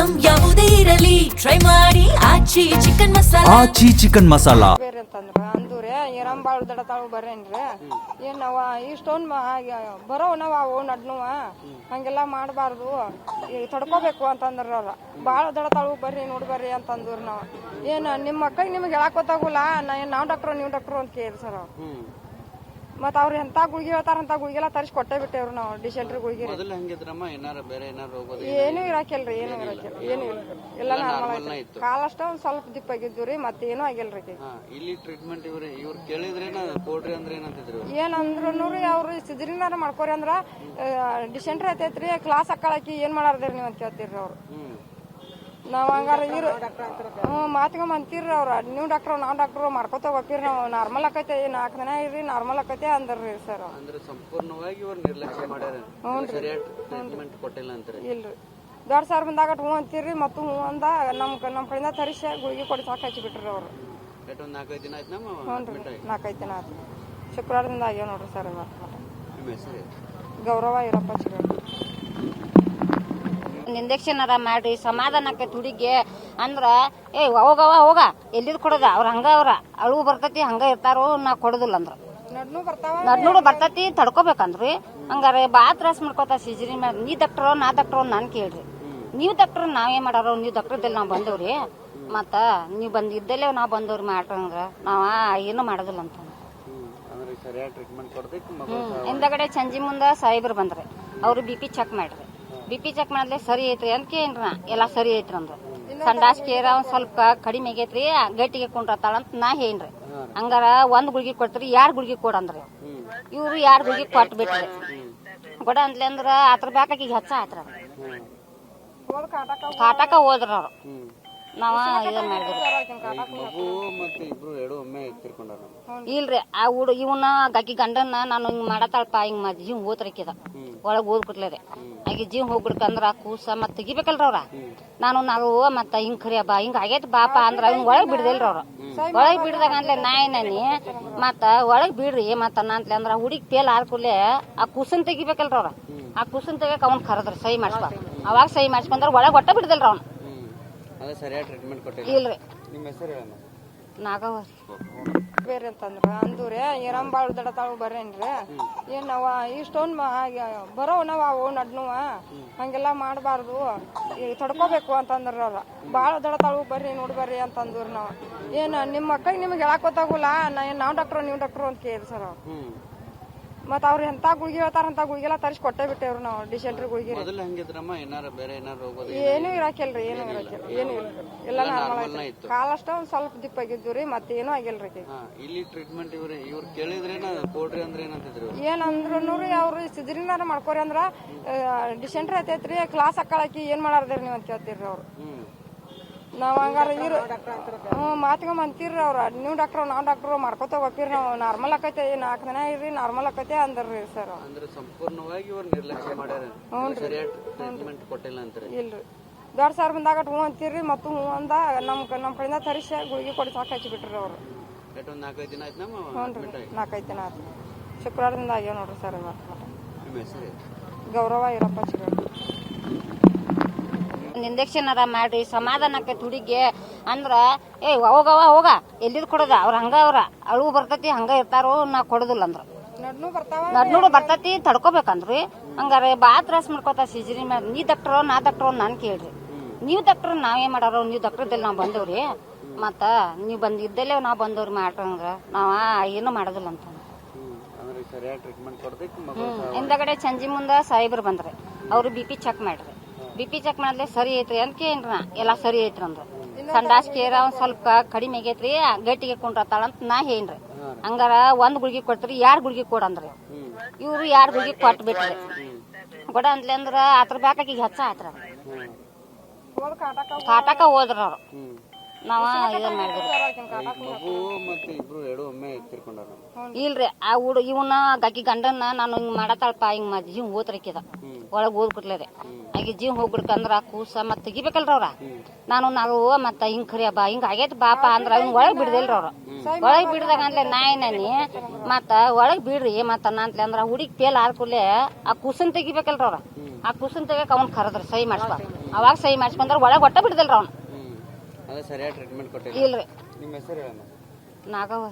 Item ಯಾವುದೇ ಇರಲಿ try ಮಾಡಿ ಆಚಿ ಚಿಕನ್ ಮಸಾಲಾ. ಆಚಿ ಚಿಕನ್ ಮಸಾಲಾ ಬೇರೆ ಅಂತಂದ್ರ ಅಂದೂರೆ ಇರಂಬಾಳು ದಡತಾಳು ಬರೇನ್ರಿ ಏನ್ ನಾವ ಇಷ್ಟೊಂದ್ ಬರೋ ನಾವ್ ನಡ್ನುವ ಹಂಗೆಲ್ಲ ಮಾಡಬಾರ್ದು ತಡ್ಕೋಬೇಕು ಅಂತಂದ್ರ ಅವ್ರ ಬಾಳ ದಡತಾಳು ಬರ್ರಿ ನೋಡಿ ಬರ್ರಿ ಅಂತಂದ್ರ ನಾವ್ ಏನ್ ನಿಮ್ಮ ಮಕ್ಕಳಿಗೆ ನಿಮ್ಗೆ ಹೇಳಕ್ ಗೊತ್ತಾಗುಲ್ಲ ನಾವ್ ಡಾಕ್ಟ್ರು ನೀವ್ ಡಾಕ್ಟ್ರು ಅಂತ ಕೇಳಿ ಸರ್ ಮತ್ ಅವ್ರ ಎಂತ ಗುಳಿಗೆ ಹೇಳ್ತಾರ ಅಂತ ಗುಳಿಗೆಲ್ಲ ತರಿಸಿ ಕೊಟ್ಟೆ ಬಿಟ್ಟೇವ್ರು ನಾವು ಡಿಸೆಂಟ್ರಿ ಗುಳಿಗೆ ಏನು ಇರಾಕಿಲ್ರಿ ಏನು ಇರಾಕಿಲ್ಲ ಏನು ಇಲ್ಲ ನಾರ್ಮಲ್ ಆಯ್ತು ಕಾಲಷ್ಟ ಒಂದ್ ಸ್ವಲ್ಪ ದಿಪ್ಪಾಗಿದ್ದು ರೀ ಮತ್ತೇನು ಆಗಿಲ್ರಿ ಇಲ್ಲಿ ಟ್ರೀಟ್ಮೆಂಟ್ ಇವ್ರು ಕೇಳಿದ್ರೆ ಕೊಡ್ರಿ ಅಂದ್ರೆ ಏನಂದ್ರು ಅವ್ರು ಸಿದ್ರಿನಾರ ಮಾಡ್ಕೋರಿ ಅಂದ್ರ ಡಿಸೆಂಟ್ರಿ ಐತೈತ್ರಿ ಕ್ಲಾಸ್ ಹಾಕಳಕಿ ಏನ್ ಮಾಡಾರ್ದ್ರಿ ನೀವ್ ಅಂತ ಕೇಳ್ತೀರ್ರಿ ಅವ್ರು ನಾವ್ ಹಂಗಾರ ಮಾತ್ಕೊಂಡ್ ಅಂತೀರ್ರಿ ಅವ್ರ ನೀವ್ ಡಾಕ್ಟ್ರು ನಾವ್ ಡಾಕ್ಟ್ರು ಮಾಡ್ಕೋತ ಹೋಗ್ತೀರಿ ನಾವ್ ನಾರ್ಮಲ್ ಆಕೈತೆ 4 ದಿನ ಇರ್ರಿ ನಾರ್ಮಲ್ ಆಕೈತೆ ಅಂದ್ರಿ ಸರ್ ಸಂಪೂರ್ಣವಾಗಿ ಇವ್ರು ನಿರ್ಲಕ್ಷ್ಯ ಮಾಡ್ಯಾರ ಇಲ್ರಿ ದೊಡ್ಡ ಸಾರ್ ಬಂದಾಗ ಹೂ ಅಂತೀರ್ರಿ ಮತ್ತು ಹೂ ಅಂದ ನಮ್ ಕಡೆಯಿಂದ ತರಿಸಿ ಗುಳಿಗೆ ಕೊಡಿ ಸಾಕು ಹಚ್ಚಿ ಬಿಟ್ರಿ ಅವ್ರು 4-5 ದಿನ ಆಯ್ತು ಹ್ಞೂ 4-5 ದಿನ ಆಯ್ತು ಶುಕ್ರವಾರದಿಂದ ಆಗ್ಯಾವ ನೋಡ್ರಿ ಸರ್ ಗೌರವ ಇರಪ್ಪ ಇಂಜೆಕ್ಷನ್ ಅರ ಮಾಡ್ರಿ ಸಮಾಧಾನ ಆಕೈತಿ ಹುಡುಗಿಗೆ ಅಂದ್ರ ಹೋಗ ಎಲ್ಲಿದ್ ಕೊಡೋದ ಅವ್ರ ಹಂಗ ಅವ್ರ ಅಳು ಬರ್ತೈತಿ ಹಂಗ ಇರ್ತಾರೋ ನಾ ಕೊಡೋದಿಲ್ಲ ಅಂದ್ರ ನಡ್ನೋಡು ಬರ್ತೈತಿ ತಡ್ಕೋಬೇಕಂದ್ರಿ ಹಂಗಾರ ಬಾ ತ್ರಾಸ್ ಮಾಡ್ಕೋತ ಸಿಜರಿ ನೀ ಡಾಕ್ಟ್ರು ನಾ ಡಾಕ್ಟ್ರು ನಾನ್ ಕೇಳ್ರಿ ನೀವ್ ಡಾಕ್ಟ್ರು ನಾವೇನ್ ಮಾಡಾರ ನೀವ್ ಡಾಕ್ಟರ್ದಲ್ಲಿ ನಾವ್ ಬಂದವ್ರಿ ಮತ್ತ ನೀವ್ ಬಂದಿದ್ದಲ್ಲೇ ನಾವ್ ಬಂದವ್ರಿ ಮಾಡ್ರಂದ್ರ ನಾವ ಏನು ಮಾಡೋದಿಲ್ಲ ಅಂತ ಹಿಂದಗಡೆ ಸಂಜೆ ಮುಂದ ಸಾಹೇಬ್ರು ಬಂದ್ರಿ ಅವ್ರು BP ಚೆಕ್ ಮಾಡ್ರಿ BP ಚೆಕ್ ಮಾಡ್ಲೆ ಸರಿ ಐತ್ರಿ ಅಂತ ಕೇಳ್ರಿ ಎಲ್ಲಾ ಸರಿ ಐತ್ರಿ ಅಂದ್ರ ಸಂಡಾಸ್ ಕೇರ ಒಂದ್ ಸ್ವಲ್ಪ ಕಡಿಮೆ ಆಗೈತ್ರಿ ಗಟ್ಟಿಗೆ ಕುಂಡ್ರತಾಳ ಅಂತ ನಾ ಹೇಳ್ರಿ ಹಂಗಾರ 1 ಗುಳಿಗೆ ಕೊಡ್ತೀರಿ 2 ಗುಳಿಗೆ ಕೊಡಂದ್ರಿ ಇವ್ರು 2 ಗುಳಿಗೆ ಕೊಟ್ಟು ಬಿಟ್ರಿ ಕೊಡ ಅಂದ್ಲಿ ಅಂದ್ರ ಅದ್ರ ಬ್ಯಾಕಾಗಿ ಹೆಚ್ಚ ಆಯ್ತ್ರ ಕಾಟಕ ಹೋದ್ರ ಅವ್ರು ನಾವ ಇದನ್ ಮಾಡಿದ್ರಿ ಇಲ್ರಿ ಆ ಇವನ್ನ ಗಕ್ಕಿ ಗಂಡನ್ನ ನಾನು ಹಿಂಗ್ ಮಾಡತಾಳಪ್ಪ ಹಿಂಗ್ ಜೀವ್ ಹೋತ್ರಕಿದ ಒಳಗ್ ಹೋಗ್ಬಿಟ್ಲರಿ ಆಗಿ ಜೀವ್ ಹೋಗ್ಬಿಡ್ಕಂದ್ರ ಕೂಸ ಮತ್ ತೆಗಿಬೇಕಲ್ರ ಅವ್ರ ನಾವು ಮತ್ತ ಹಿಂಗ್ ಕರಿಯಬ್ಬ ಹಿಂಗ ಆಗೈತಿ ಬಾಪ ಅಂದ್ರ ಅವ್ನ ಒಳಗ್ ಬಿಡ್ದಿಲ್ರ ಅವ್ರ ಒಳಗ್ ಬಿಡ್ದಾಗ ಅಂದ್ಲೆ ನಾಯಿ ಮತ್ತ ಒಳಗ್ ಬಿಡ್ರಿ ಮತ್ತ ಅಂತ್ಲೆ ಅಂದ್ರ ಹುಡುಗಿ ಪೇಲ್ ಆದ್ಕೂಲೆ ಆ ಕೂಸನ್ ತೆಗಿಬೇಕಲ್ರ ಅವ್ರ ಆ ಕೂಸನ್ ತೆಗಿಯಕ್ ಅವ್ನ್ ಕರದ್ರಿ ಸಹಿ ಮಾಡಿಸ್ಬ ಅವಾಗ ಸಹಿ ಮಾಡಿಸ್ಕೊಂಡ್ರ ಒಳಗ್ ಒಟ್ಟ ಬಿಡ್ದಿಲ್ರ ಅವ್ನ ಇಲ್ರಿ ನಾಗವ್ವ ಬೇರೆ ಅಂತಂದ್ರ ಅಂದೂರೆ ಇರಂಬಾಳು ದಡತಾಳು ಬರೇನ್ರಿ ಏನ್ ನಾವ ಇಷ್ಟೊಂದ್ ಬರೋ ನಾವ್ ನಡ್ನುವ ಹಂಗೆಲ್ಲ ಮಾಡಬಾರ್ದು ತಡ್ಕೋಬೇಕು ಅಂತಂದ್ರ ಅವ್ರ ಬಾಳ ದಡತಾಳು ಬರ್ರಿ ನೋಡಿ ಬರ್ರಿ ಅಂತಂದ್ರ ನಾವ್ ಏನ್ ನಿಮ್ ಮಕ್ಕಳಿಗೆ ನಿಮ್ಗೆ ಹೇಳಕ್ ಗೊತ್ತಾಗುಲ್ಲ ನಾವ್ ಡಾಕ್ಟ್ರು ನೀವ್ ಡಾಕ್ಟ್ರು ಅಂತ ಕೇಳಿ ಸರ್ ಮತ್ ಅವ್ರ ಎಂತ ಗುಳಿಗೆ ಹೇಳ್ತಾರ ಅಂತ ಗುಳಿಗೆಲ್ಲ ತರಿಸಿ ಕೊಟ್ಟೆ ಬಿಟ್ಟೇವ್ರು ನಾವು ಡಿಸೆಂಟ್ರಿ ಗುಳಿಗೆ ಏನು ಇರಾಕಿಲ್ರಿ ಏನು ಇರಾಕಿಲ್ಲ ಏನು ಇಲ್ಲ ನಾರ್ಮಲ್ ಆಯ್ತು ಕಾಲಷ್ಟ ಒಂದ್ ಸ್ವಲ್ಪ ದಿಪ್ಪಾಗಿದ್ದು ರೀ ಮತ್ತೇನು ಆಗಿಲ್ರಿ ಇಲ್ಲಿ ಟ್ರೀಟ್ಮೆಂಟ್ ಇವ್ರು ಕೇಳಿದ್ರೆ ಕೊಡ್ರಿ ಅಂದ್ರೆ ಏನಂದ್ರು ಅವ್ರು ಸಿದ್ರಿನಾರ ಮಾಡ್ಕೋರಿ ಅಂದ್ರ ಡಿಸೆಂಟ್ರಿ ಐತೈತ್ರಿ ಕ್ಲಾಸ್ ಹಾಕಳಕಿ ಏನ್ ಮಾಡಾರ್ದ್ರಿ ನೀವ್ ಅಂತ ಕೇಳ್ತೀರ್ರಿ ಅವ್ರು ನಾವ್ ಹಂಗಾರ ಮಾತ್ಕೊಂಡ್ ಅಂತೀರ್ರಿ ಅವ್ರ ನೀವ್ ಡಾಕ್ಟ್ರು ನಾವ್ ಡಾಕ್ಟ್ರು ಮಾಡ್ಕೋತ ಹೋಗ್ತೀರಿ ನಾವ್ ನಾರ್ಮಲ್ ಆಕೈತೆ 4 ದಿನ ಇರ್ರಿ ನಾರ್ಮಲ್ ಆಕೈತೆ ಅಂದ್ರಿ ಸರ್ ಸಂಪೂರ್ಣವಾಗಿ ಇವ್ರು ನಿರ್ಲಕ್ಷ್ಯ ಮಾಡ್ಯಾರ ಇಲ್ರಿ ದೊಡ್ಡ ಸಾರ್ ಬಂದಾಗ ಹೂ ಅಂತೀರ್ರಿ ಮತ್ತು ಹೂ ಅಂದ ನಮ್ ಕಡೆಯಿಂದ ತರಿಸಿ ಗುಳಿಗೆ ಕೊಡಿ ಸಾಕು ಹಚ್ಚಿ ಬಿಟ್ರಿ ಅವ್ರು 4-5 ದಿನ ಆಯ್ತು 4-5 ದಿನ ಆಯ್ತು ಶುಕ್ರವಾರದಿಂದ ಆಗ್ಯಾವ ನೋಡ್ರಿ ಸರ್ ಗೌರವ ಇರಪ್ಪ ಇಂಜೆಕ್ಷನ್ ಅರ ಮಾಡ್ರಿ ಸಮಾಧಾನ ಆಕೈತಿ ಹುಡುಗಿಗೆ ಅಂದ್ರ ಹೋಗ ಎಲ್ಲಿದ್ ಕೊಡೋದ ಅವ್ರ ಹಂಗ ಅವ್ರ ಅಳು ಬರ್ತೈತಿ ಹಂಗ ಇರ್ತಾರೋ ನಾ ಕೊಡೋದಿಲ್ಲ ಅಂದ್ರ ನಡ್ನೋಡು ಬರ್ತೈತಿ ತಡ್ಕೋಬೇಕಂದ್ರಿ ಹಂಗಾರ ಬಾ ತ್ರಾಸ್ ಮಾಡ್ಕೋತ ಸಿಜರಿ ನೀ ಡಾಕ್ಟ್ರು ನಾ ಡಾಕ್ಟ್ರು ನಾನ್ ಕೇಳ್ರಿ ನೀವ್ ಡಾಕ್ಟ್ರು ನಾವೇನ್ ಮಾಡಾರ ನೀವ್ ಡಾಕ್ಟರ್ದಲ್ಲಿ ನಾವ್ ಬಂದವ್ರಿ ಮತ್ತ ನೀವ್ ಬಂದಿದ್ದಲ್ಲೇ ನಾವ್ ಬಂದವ್ರಿ ಮಾಡ್ರಂದ್ರ ನಾವ ಏನು ಮಾಡೋದಿಲ್ಲ ಅಂತ ಹಿಂದಗಡೆ ಸಂಜೆ ಮುಂದ ಸಾಹೇಬ್ರು ಬಂದ್ರಿ ಅವ್ರು BP ಚೆಕ್ ಮಾಡ್ರಿ BP ಚೆಕ್ ಮಾಡ್ಲೆ ಸರಿ ಐತ್ರಿ ಅಂತ ಕೇಳ್ರಿ ಎಲ್ಲಾ ಸರಿ ಐತ್ರಿ ಅಂದ್ರ ಸಂಡಾಸ್ ಕೇರ ಒಂದ್ ಸ್ವಲ್ಪ ಕಡಿಮೆ ಆಗೈತ್ರಿ ಗಟ್ಟಿಗೆ ಕುಂಡ್ರತಾಳ ಅಂತ ನಾ ಹೇಳ್ರಿ ಹಂಗಾರ 1 ಗುಳಿಗೆ ಕೊಡ್ತೀರಿ 2 ಗುಳಿಗೆ ಕೊಡಂದ್ರಿ ಇವ್ರು 2 ಗುಳಿಗೆ ಕೊಟ್ಟು ಬಿಟ್ರಿ ಕೊಡ ಅಂದ್ಲಿ ಅಂದ್ರ ಅದ್ರ ಬ್ಯಾಕಾಗಿ ಹೆಚ್ಚ ಆಯ್ತ್ರ ಕಾಟಕ ಹೋದ್ರ ಅವ್ರು ನಾವ ಇದನ್ ಮಾಡಿದ್ರಿ ಇಲ್ರಿ ಆ ಇವನ್ನ ಗಕ್ಕಿ ಗಂಡನ್ನ ನಾನು ಹಿಂಗ್ ಮಾಡತಾಳಪ್ಪ ಹಿಂಗ್ ಜೀವ್ ಹೋತ್ರಕಿದ ಒಳಗ್ ಹೋಗ್ಬಿಟ್ಲರಿ ಆಗಿ ಜೀವ್ ಹೋಗ್ಬಿಡ್ಕಂದ್ರ ಕೂಸ ಮತ್ ತೆಗಿಬೇಕಲ್ರ ಅವ್ರ ನಾವು ಮತ್ತ ಹಿಂಗ್ ಕರಿಯಬ್ಬ ಹಿಂಗ ಆಗೈತಿ ಬಾಪ ಅಂದ್ರ ಅವ್ನ ಒಳಗ್ ಬಿಡ್ದಿಲ್ರ ಅವ್ರ ಒಳಗ್ ಬಿಡ್ದಾಗ ಅಂದ್ಲೆ ನಾಯಿ ಮತ್ತ ಒಳಗ್ ಬಿಡ್ರಿ ಮತ್ತ ಅಂತ್ಲೆ ಅಂದ್ರ ಹುಡುಗಿ ಪೇಲ್ ಆದ್ಕೂಲೆ ಆ ಕೂಸನ್ ತೆಗಿಬೇಕಲ್ರ ಅವ್ರ ಆ ಕೂಸನ್ ತೆಗಿಯಕ್ ಅವ್ನ್ ಕರದ್ರಿ ಸಹಿ ಮಾಡಿಸ್ಬ ಅವಾಗ ಸಹಿ ಮಾಡಿಸ್ಕೊಂಡ್ರ ಒಳಗೆ ಒಟ್ಟ ಬಿಡ್ದಲ್ರ ಅವ್ನು. ಅದೇ ಸರಿಯಾಗಿ ಟ್ರೀಟ್ಮೆಂಟ್ ಕೊಟ್ಟಿಲ್ಲ. ಇಲ್ರಿ. ನಿಮ್ಮ ಹೆಸರು ಹೇಳಮ್ಮ. ನಾಗವ್ವ.